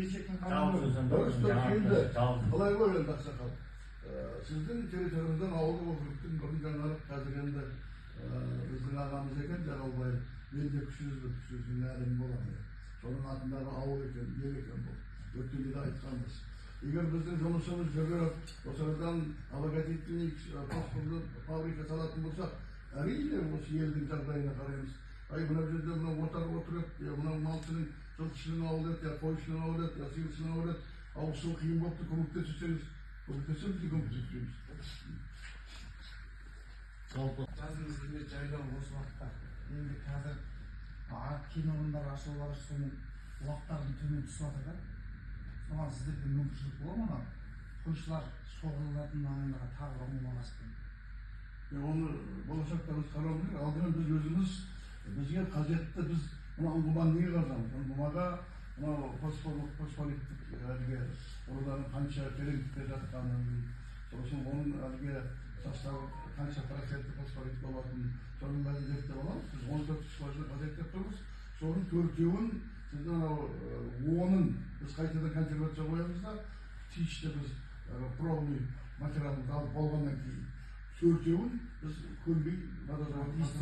келешектің қалай ойланды ақсақал? Сіздің территорияңыздан ауылдық округтың бұрын жаңалық қазір енді біздің ағамыз екен Жаралбай, мен де күшіңіздің нәрім боламын. Соның атындағы ауыл екен, ел екен бұл. Өткенде де айтқанбыз. Егер біздің жұмысымыз жүріп, осыдан обогатительный фабрика салатын болсақ, әрине осы елдің жағдайына қараймыз. Ай, мына жерде мына отар отырып, мына малшының, жылқышының ауылы еді, қойшының ауылы еді, сиыршының ауылы еді, ауысу қиын болыпты, көмектесеміз, көмектесеміз. Жаздың ізінде жайлау осы уақытта. Енді қазір кен орындары ашылуға соның уақыттардың төмен түсіп жатыр да. Соған сіздерде мүмкіншілік бола ма? Қойшылар шоғырланатын маңындағы тағы бір омаласпен. Оны болашақта біз қарауымыз керек. Алдымен біз өзіміз, бізге қажетті біз мына ұңғыманы неге қазамыз? Ұңғымаға мынау фосфориттік әлгі ұрылардың қанша тереңдікте жатқанын, сосын оның әлгі составы қанша процентті фосфорит болатынын, соның бәрін зерттеп аламыз. Біз 14% зерттеп тұрмыз. Соның төртеуін сіздің анау онын біз қайтадан консервация қоямыз да, тиісті біз пробный материалымызды алып болғаннан кейін төртеуін біз көлбей пайдаланатын болып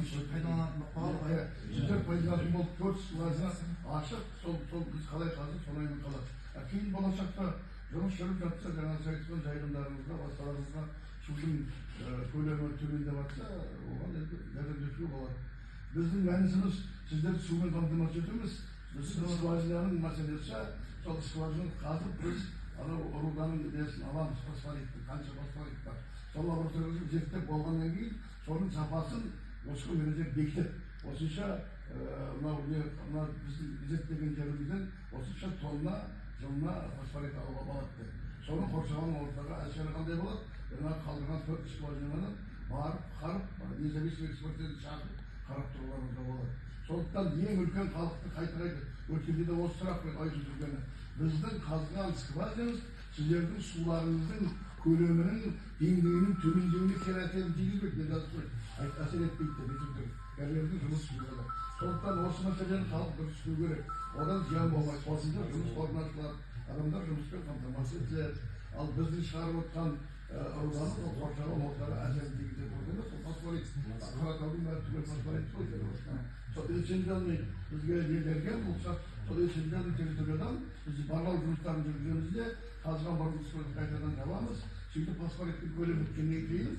сіздер пайдаланатын болып 4% ашық, сол біз қалай қазір солаймен қалады. Кейін болашақта жұмыс жүріп жатса, жаңағы айтқан жайылымдарымызға, басқаларымызға судың көлемі төмендеп жатса, оған енді жәрдемдесуге болады. Біздің мәнісіміз сіздерді сумен қамтамасыз етуіміз. Біздің скважинаның мәселесі, сол скважинаны қазып біз анау руданың несін аламыз, фосфоритті, қанша фосфорит бар. Сол лабораторияда зерттеп болғаннан кейін, соның сапасын осы күнде бекітіп, осынша біздің зерттеген жерімізден осынша тонна жылына фосфорит алуға болады. Соны қоршаған ортаға әсері қандай болады? Жаңағы қалдырған 4 скважинаны барып, қарып, независимый эксперттерді шақырып, қарап тұруға болады. Сондықтан ең үлкен халықты қайта-қайта өткенде де осы сұрақ айтып жүргені. Біздің қазған скважинамыз сіздердің суларыңыздың көлемінің деңгейінің төмендеуіне кері әсерін тигізбейді деп жазып қойды. Әсер етпейді деп айтып дәрігердің жұмыс істеуге. Сондықтан осы мәселені халық дұрыс істеу керек. Одан зиян болмайды. Осында жұмыс орны ашылады, адамдар жұмыспен қамтамасыз етіледі. Ал біздің шығарып отқан ұрыланы қоршаған ортаға әсерін тигізеді. Сол фосфорит, қаратаудың бәрі түгел фосфорит қойды. Сол лицензияны бізге берген болса, сол лицензияны территориядан біз барлау жұмыстарын жүргіземізде қазған бұрынғысымызды қайтадан табамыз. Сөйтіп фосфориттің көлемі біткеннен кейін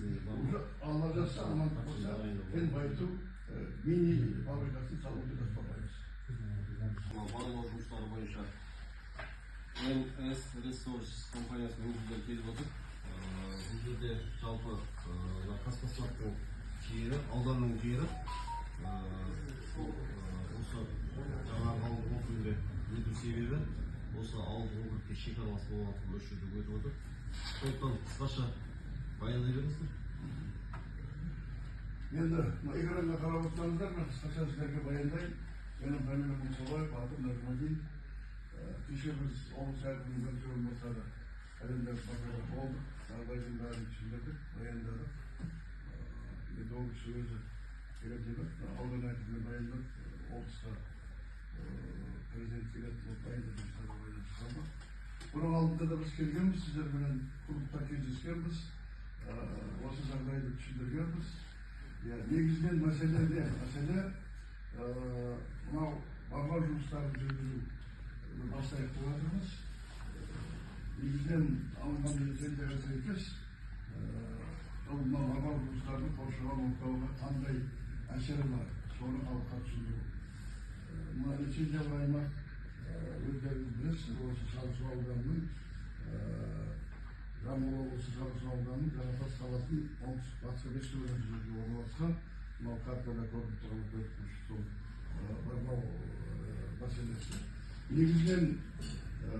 уже алла жазса, амандық болса, кен байыту мини фабрикасын салуды жоспарлаймыз. Барлау жұмыстары бойынша НС Resource компаниясының өкілдері келіп отыр. Бұл жерде жалпы Қазфосфаттың жері, ауданның жері осы жаңағы ауылдық округінде өту себебі осы ауылдық округке шекаралас болатын осы жерде өтіп отыр. Сондықтан қысқаша баяндай беріңіздер. Енді экранға қарап отырсаңыздар, мен қысқаша сіздерге баяндайын. Менің фамилиям Мұсабаев, атым Нұрмадин. Кеше біз облыс әкімінің бірінші орынбасары әлемдер бақылауда болдық. Жағдайдың бәрін түсіндірдік, баяндадық. Енді ол кісі өзі керек емес, аудан әкіміне баяндап, облысқа президент келетін болып баяндап жұмыстарға байланысты. Бұның алдында да біз келгенбіз, сіздермен клубта кездескенбіз, осы жағдайды түсіндіргенбіз. Негізінен мәселе не? Мәселе мынау барлау жұмыстарын жүргізу бастайық деп жатырмыз. Негізінен алынған лицензияға сәйкес мынау барлау жұмыстарының қоршаған ортаға қандай әсері бар, соны халыққа түсіндіру. Мына лицензиялық аймақ өздеріңіз білесіз, осы Шалқы ауданының Жамбыл облысы Шалқы ауданының Жаңатас қаласының оңтүстік-батысқа 5 км жерде орналасқан, мынау картада көріп тұрған сол барлау мәселесі. Негізінен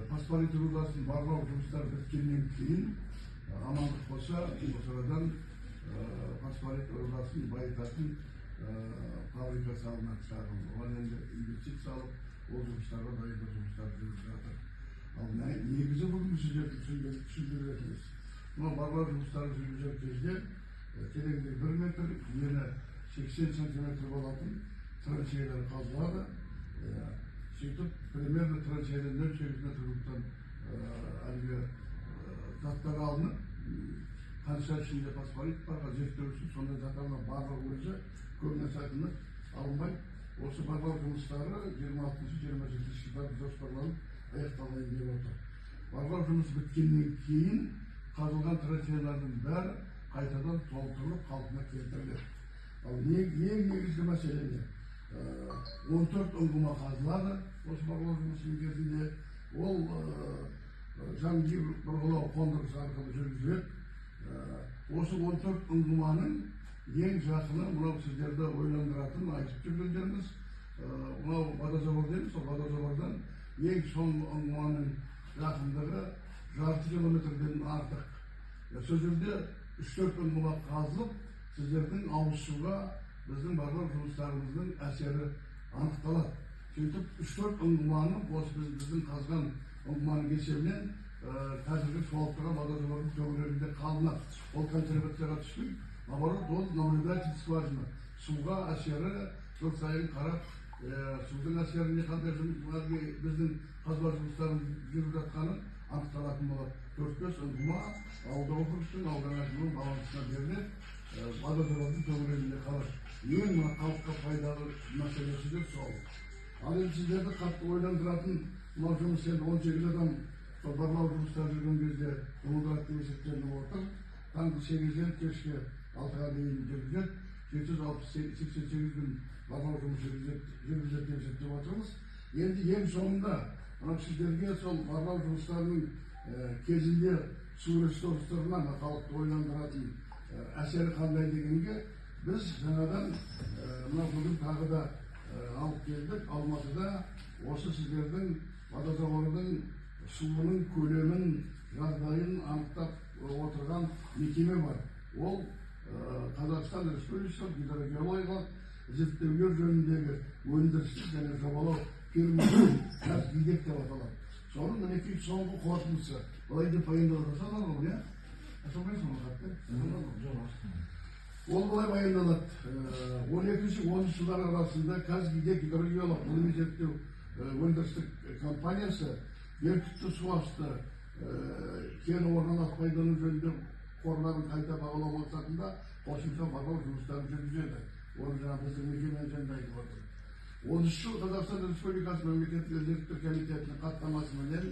фосфорит рудасын барлау жұмыстары біткеннен кейін амандық болса, осырадан фосфорит рудасын байытатын фабрика салынады шағын. Оған енді инвестиция салып, ол жұмыстарға дайындық жұмыстары жүріп жатыр. Ал негізі бүгін сіздерді түсіндіресіз. Мынау барлау жұмыстары жүргізер кезде тереңдігі 1 метр, ені 80 сантиметр болатын траншейлер қазылады. сөйтіп примерно траншейден 0,8 тұрғыттан әлгі заттар алынып, қанша ішінде фосфорит бар, зерттеу үшін сондай заттардың барлығы өзі көп нәрсе алынбай, осы барлау жұмыстары 26-27 жылдары жоспарланып аяқталайын деп отыр. Барлау жұмысы біткеннен кейін қазылған траншейлардың бәрі қайтадан толтырылып қалпына келтіріледі. Ал ең негізгі мәселе не? 14 ұңғыма қазылады осы барлау жұмысының кезінде. Ол Жангир бұрғылау қондырғысы арқылы жүргізіледі. Осы 14 ұңғыманың ең жақыны мынау сіздерді ойландыратын айтып жүргендеріңіз, мынау водозабор дейміз, сол водозабордан ең сол ұңғыманың жақындығы жарты километрден артық. Сол жерде 3-4 ұңғыма қазылып, сіздердің ауыз суға біздің барлау жұмыстарымыздың әсері анықталады. Сөйтіп 3-4 ұңғыманы осы біздің қазған ұңғыманың есебінен қазіргі суалып тұрған водозабордың төңірегінде қалынады. Ол консервацияға түспейді, наоборот, ол наблюдательский скважина. Суға әсері жыл сайын қарап, судың әсеріне қандай біздің қазба жұмыстарын жүріп жатқаны анықталатын болады. 4-5 ұңғыма ауылдық округтың аудан әкімінің балансына беріледі, водозабордың төңірегінде қалады. Ең халыққа пайдалы мәселесі де сол. Ал енді сіздерді қатты ойландыратын мынау жұмыс енді 18 адам барлау жұмыстары жүрген кезде жұмылдырады деп есептелініп отыр. Таңғы 8-ден кешке 6-ға дейін жүргізеді. 788 күн барлау жұмысы жүргізеді деп есептеп отырмыз. Енді ең соңында сіздерге сол барлау жұмыстарының кезінде су ресурстарынан халықты ойландыратын әсері қандай дегенге біз жаңадан бүгін тағы да алып келдік. Алматыда осы сіздердің водозабордың суының көлемін, жағдайын анықтап отырған мекеме бар. Ол Қазақстан Республикасы гидрогеологиялық зерттеулер жөніндегі өндірістік және жобалау фирмасы Қазгидек деп аталады. Соның мінекей соңғы қорытындысы. Былай деп баяндалады. Саналғы, иә? Ашылмайсың ғой қатты? Ол былай баяндалады. 12-13 жылдар арасында Қазгидек гидрогеологиялық ғылыми зерттеу өндірістік компаниясы Беркутты су асты кен орнынан пайдалану жөнінде қорларын қайта бағалау мақсатында қосымша барлау жұмыстарын жүргізеді. Оны жаңа біздің мекеме жөнінде айтып отыр. 13 жыл Қазақстан Республикасы мемлекеттік зерттеу комитетінің хаттамасымен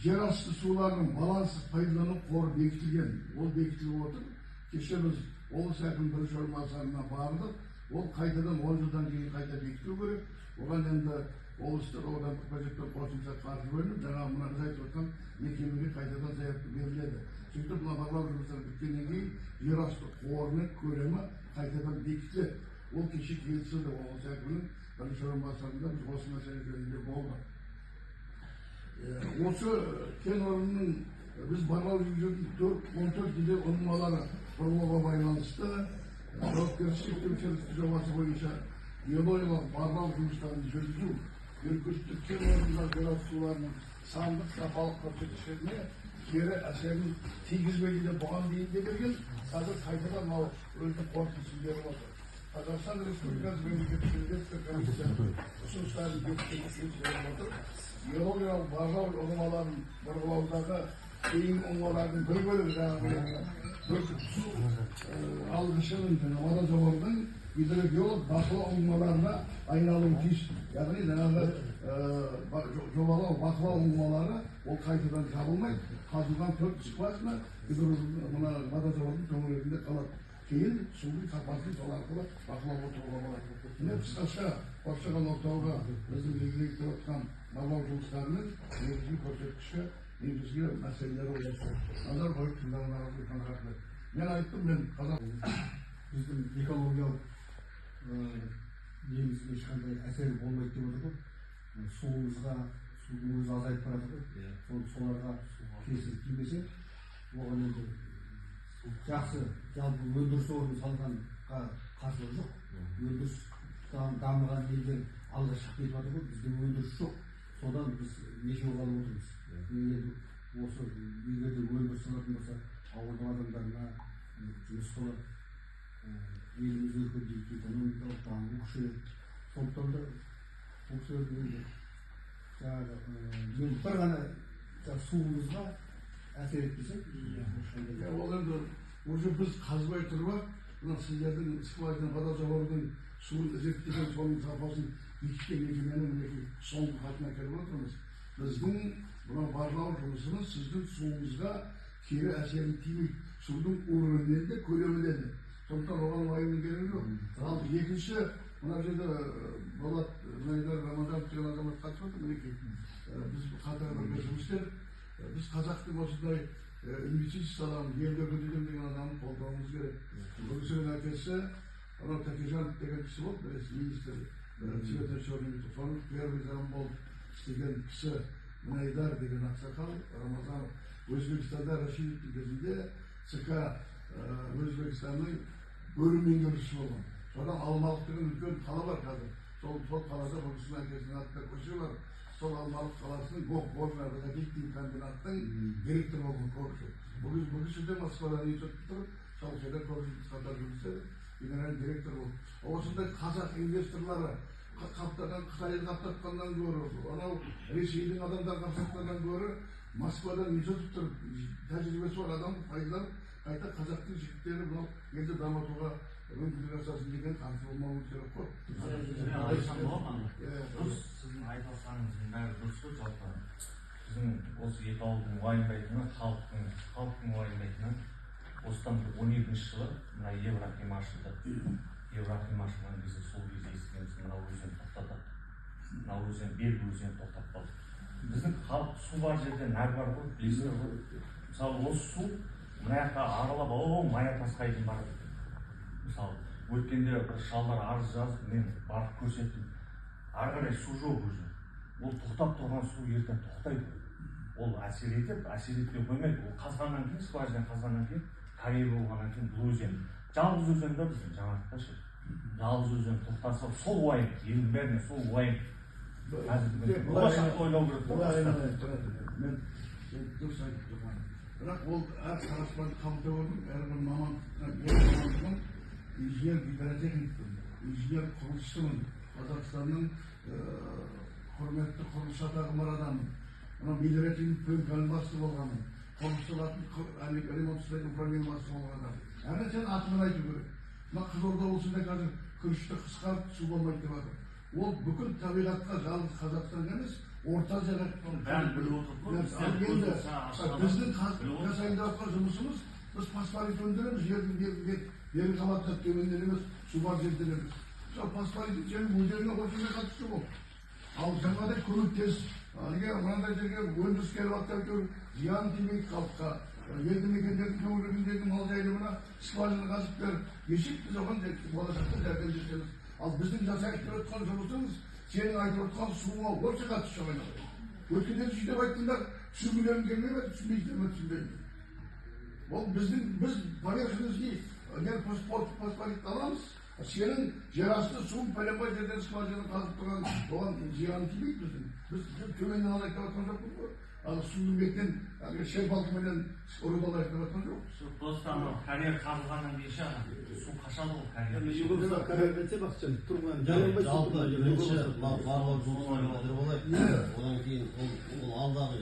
жер асты суларының баланссыз пайдалану қоры бекітілген. Ол бекітіліп отыр. Кеше біз облыс әкімінің бірінші орынбасарына бардық. Ол қайтадан 10 жылдан кейін қайта бекітілу керек. Оған енді облыстық аудандық бюджеттен қосымша қаржы бөлініп, жаңа мына біз айтып отқан мекемеге қайтадан заявка беріледі. Сөйтіп мына барлау жұмыстары біткеннен кейін жер асты қорының көлемі қайтадан бекітіледі. Ол кеше келісілді облыс әкімінің бірінші орынбасарында біз осы мәселе жөнінде болдық. Осы кен орнының біз барлау жүргізетін 14 елде ұңғымалары бұрғылауға байланысты жауапкершілік шектеулі жобасы бойынша геологиялық барлау жұмыстарын жүргізу Беркуттық кен орнындағы жер асты суларының сандық сапалық көрсеткіштеріне кері әсерін тигізбейді деп бұған дейін де берген, қазір қайтадан мынау өзінің қорытындысын беріп отыр. Қазақстан Республикасы мемлекеттік зерттеу комитетінің ұсыныстарын бекітіліп отыр. Геологиялық барлау ұңғымаларын бұрғылаудағы кейін ұңғымалардың бір бөлігі жаңағы су алғышының водозабордың гидрогеолог бақылау ұңғымаларына айналуы тиіс. Яғни жаңағы жобалау бақылау ұңғымалары ол қайтадан жабылмайды. Қазылған 4 скважина мына водозабордың төңірегінде қалады. Кейін судың сапасын сол арқылы бақылап отыруға болады. Міне қысқаша қоршаған ортаға біздің белгілеп отқан барлау жұмыстарының негізгі көрсеткіші, негізгі мәселелері осы. Назар қойып тыңдағандарыңызға үлкен рахмет. Мен айттым, мен біздің экологиялық немізге ешқандай әсері болмайды деп отыр ғой. Суымызға, судың өзі азайып барады ғой. Соларға кесір тимесе, оған енді жақсы жалпы өндіріс орнын салғанға қарсылығы жоқ. Өндіріс дамыған елдер алға шығып кетіп жатыр ғой. Бізде өндіріс жоқ. Содан біз мешеу қалып отырмыз. Енді осы егер де өндіріс салатын болса, ауылдың адамдарына жұмыс қылып, еліміз өркендейді, экономикалық даму күшейеді. сондықтан да бұл кісілердің енді жаңағы мен бір ғана суымызға әсер етпесе ол енді уже біз қазбай тұрып мына сіздердің скважина водозабордың суын зерттеген соның сапасын бекіткен мекеменің мінекей соңғы хатына келіп отырмыз. Біздің мына барлау жұмысымыз сіздің суыңызға кері әсерін тимейді. Судың уровенінен де көлемінен де. Сондықтан оған уайымның керегі жоқ. Ал екінші мына жерде Болат Майдар Рамазанов деген азамат қатысып отыр мінекей. Біз қатар бірге жұмыс істедік. Біз қазақтың осындай инвестиция саламыз, елге көтеремін деген адамды қолдауымыз керек. Бұл кісінің әкесі анау Тәкежанов деген кісі болды, біресе министр цветной черный, соның первый зам болып істеген кісі Мінайдар деген ақсақал Рамазанов Өзбекстанда Рашидовтың кезінде ЦК Өзбекстанның бөлім меңгерушісі болған. Содан Алмалық деген үлкен қала бар қазір. Сол қалада бұл кісінің әкесінің атында көше бар. Сол Алмалық қаласының горно-водоводительный комбинаттың директор болған көкші. Бұл кісі де Москвадан үйретіп тұрып, сол жерде қатар жұмыс істеді, генеральный директор болды. Осындай қазақ инвесторлары қаптаған Қытайды қаптатқаннан гөрі, анау Ресейдің адамдар қаптатқаннан гөрі Москвадан үйретіп тұрып, тәжірибесі бар адамды пайдаланып, қайта қазақтың жігіттері мынау елді дамытуға мүмкіндік жасасын деген қарсы болмауымыз керек қой. Дұрыс, сіздің айтылғаныңыздың бәрі дұрыс қой, жалпы. Біздің осы екі ауылдың уайымдайтыны, халықтың уайымдайтыны, осыдан 12-ші жылы мына Еврохим ашылды. Еврохим ашылған кезде сол кезде естігеніміз мына өзен тоқтатады. Мына өзен, Белгі өзені тоқтап қалды. Біздің халық су бар жерде нәр бар ғой, білесіздер ғой. Мысалы, осы су мына жаққа аралап, Мая Тасқайдың барады. Мысалы, өткенде шалдар арыз жазып, мен барып көрсеттім. Ары қарай су жоқ өзі. Ол тоқтап тұрған су ертең тоқтайды. Ол әсер етіп, әсер етпей қоймайды. Ол қазғаннан кейін, скважина қазғаннан кейін, карьер болғаннан кейін бұл өзен. Жалғыз өзен да біздің жаңалықта ше. Жалғыз өзен тоқтаса, сол уайым, елдің бәріне сол уайым. Болашақты ойлау керек. Мен дұрыс айтып тұрған. Бірақ ол әр сарапшыларды қабылдап отырып, әрбір мамандықтан инженер гидротехникпін, инженер құрылысшымын, Қазақстанның құрметті құрылыс атағы бар адамын. Мелиоративный бөлімінің басшысы болғанмын, құрылысшылардың ремонт управление басшысы болғанмын. Әне сен атымен айту керек. Мына Қызылорда облысында қазір күрішті қысқарып су болмайды деп жатыр. Ол бүкіл табиғатқа жалғыз Қазақстан емес, орта Азияға бәрін біліп отырмыз. Біздің жасайын деп жатқан жұмысымыз, біз фосфорит өндіреміз, жердің қабатта төменнен емес, су бар жерден емес. Сол фосфорит жердің өзеніне қосуына қатысты бұл. Ал жаңағыдай көмектес, мынандай жерге өндіріс келіп жатқан зиян тимейді халыққа. Елді мекендердің төңірегіндегі мал жайылымына скважина қазып беріп, кешек біз оған болашақта жәрдемдесеміз. Ал біздің жасайық деп отқан жұмысымыз, сенің айтып отқан суыңа вообще қатысы жоқ айналайын. Өткенде сөйтіп айттыңдар, түсінгілерің келмей ме, түсінбейсіздер ме, түсінбеймін. Ол біз поверхностный фосфорит аламыз, сенің жер асты суын пәленбай жерден скважина қазып тұрған, оған зияны тимейді біздің. Біз төменнен алайық деп отқан жоқпыз ғой. Ал судың бетінен шер балқыменен ұрып алайық деп отқан жоқ. Просто карьер қазылғаннан кейін су қашады ғой карьер. Югославия карьер бітсе бақытжан тұрған жалпы бірінші барлау жұмыстары болайық. Одан кейін ол алдағы.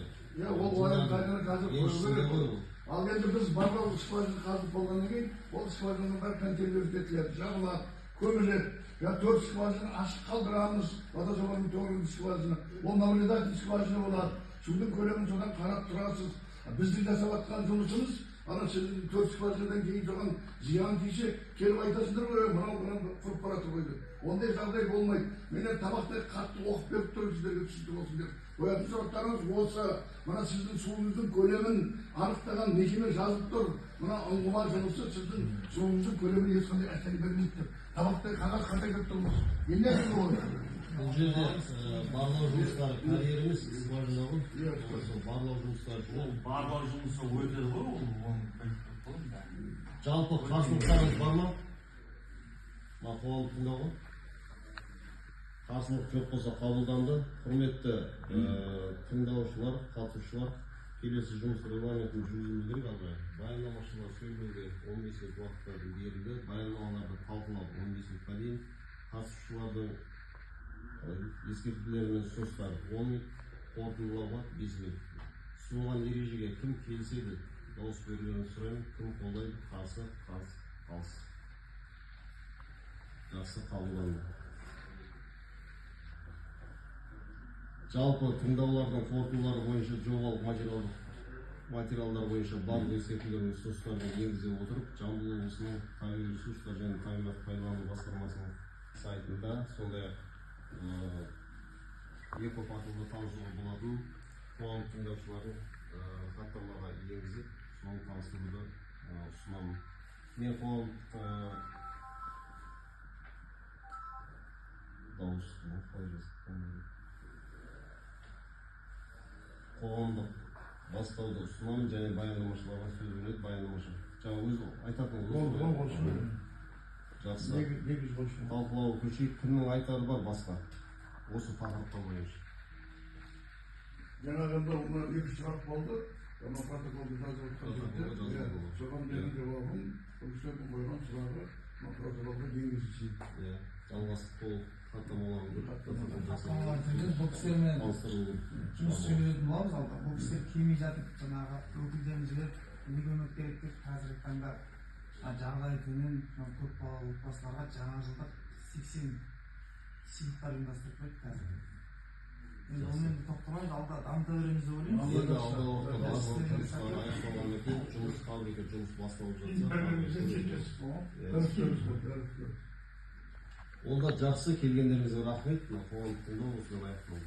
Ол уайым қазір қойу керек. Ал енді біз барлау скважина қазып болғаннан кейін, ол скважинаның бәрі контейнерлетіледі, жабылады, көміледі. 4 скважина ашық қалдырамыз, водозабордың 4 скважина. Ол наблюдательный скважина болады. Судың көлемін содан қарап тұрасыз. Біздің жасап жатқан жұмысымыз, ана сіздің 4 скважинадан кейін соған зиян тисе, келіп айтасыңдар ғой, мынау құрып баратыр ғой деп. Ондай жағдай болмайды. Менен табақтай қатты оқып беріп тұр сіздерге түсінікті болсын деп. Қоятын сұрақтарыңыз осы, мына сіздің суыңыздың көлемін анықтаған мекеме жазып тұр. Мына ұңғыма жұмысы сіздің суыңыздың көлемін ешқандай әсер бермейді деп. Табақтай қағаз қатайтып тұрмыз. Енді не болады? Бұл жерде барлау жұмыстары карьер емес, скважина ғой. Барлау жұмыстары ол барлау жұмысы өтеді ғой, оны біліп тұрмын. Жалпы қарсылықтарыңыз бар ма? Мақұланып тыңдауға. Қарсылық жоқ болса қабылданды. Құрметті тыңдаушылар, қатысушылар, келесі жұмыс регламентін жүргізуіміз керек алға. Баяндамашылар сөйлеуге 15 минут уақыттары берілді. Баяндамаларды талқылау 15 минутқа дейін. Қатысушылардың ескертулер мен ұсыныстар 10 минут, қорытындылауға 5 минут. Ұсынылған ережеге кім келіседі? Дауыс берулерін сұраймын. Кім қолдайды? Қарсы, қалыс. Жақсы, қабылданды. Жалпы тыңдаулардың қорытындылары бойынша жобалық материалдар бойынша барлық ескертулер мен ұсыныстарды енгізе отырып, Жамбыл облысының табиғи ресурстар және табиғат пайдалану басқармасының сайтында, сондай-ақ экопатылды танысуға болатын қоғам тыңдаушыларын хаттамаға енгізіп, соны таныстыруды ұсынамын. Мен қоғамдық бастауды ұсынамын және баяндамашыларға сөз береді баяндамашы. Жаңа өзі айтатын жақсы. Талқылауға көшейік. Кімнің айтары бар басқа? Осы тақырыпқа бойынша. Жаңағында оны 2 сұрақ болды. Ama protokolda жазылып соған менің жауабым бұл кісілердің қойған сұрағы protokolға енгізілсін. Жалғастық толық хаттамаларды бұл кісілермен жұмыс жүргізетін боламыз. Бұл кісілер келмей жатып жаңағы өкілдерімізге не көмек керек деп қазіргі таңда жағдайы төмен көпбалалы отбасыларға жаңа жылдық 80 сыйлықтар ұйымдастырып қойды қазір. Енді онымен тоқтамайды, алда дамыта береміз деп ойлаймыз. Енді алдағы уақытта аяқталғаннан кейін жұмыс фабрика жұмыс басталып жатса. Ол да жақсы, келгендеріңізге рахмет. Қоғамдық тыңдау осымен аяқталды.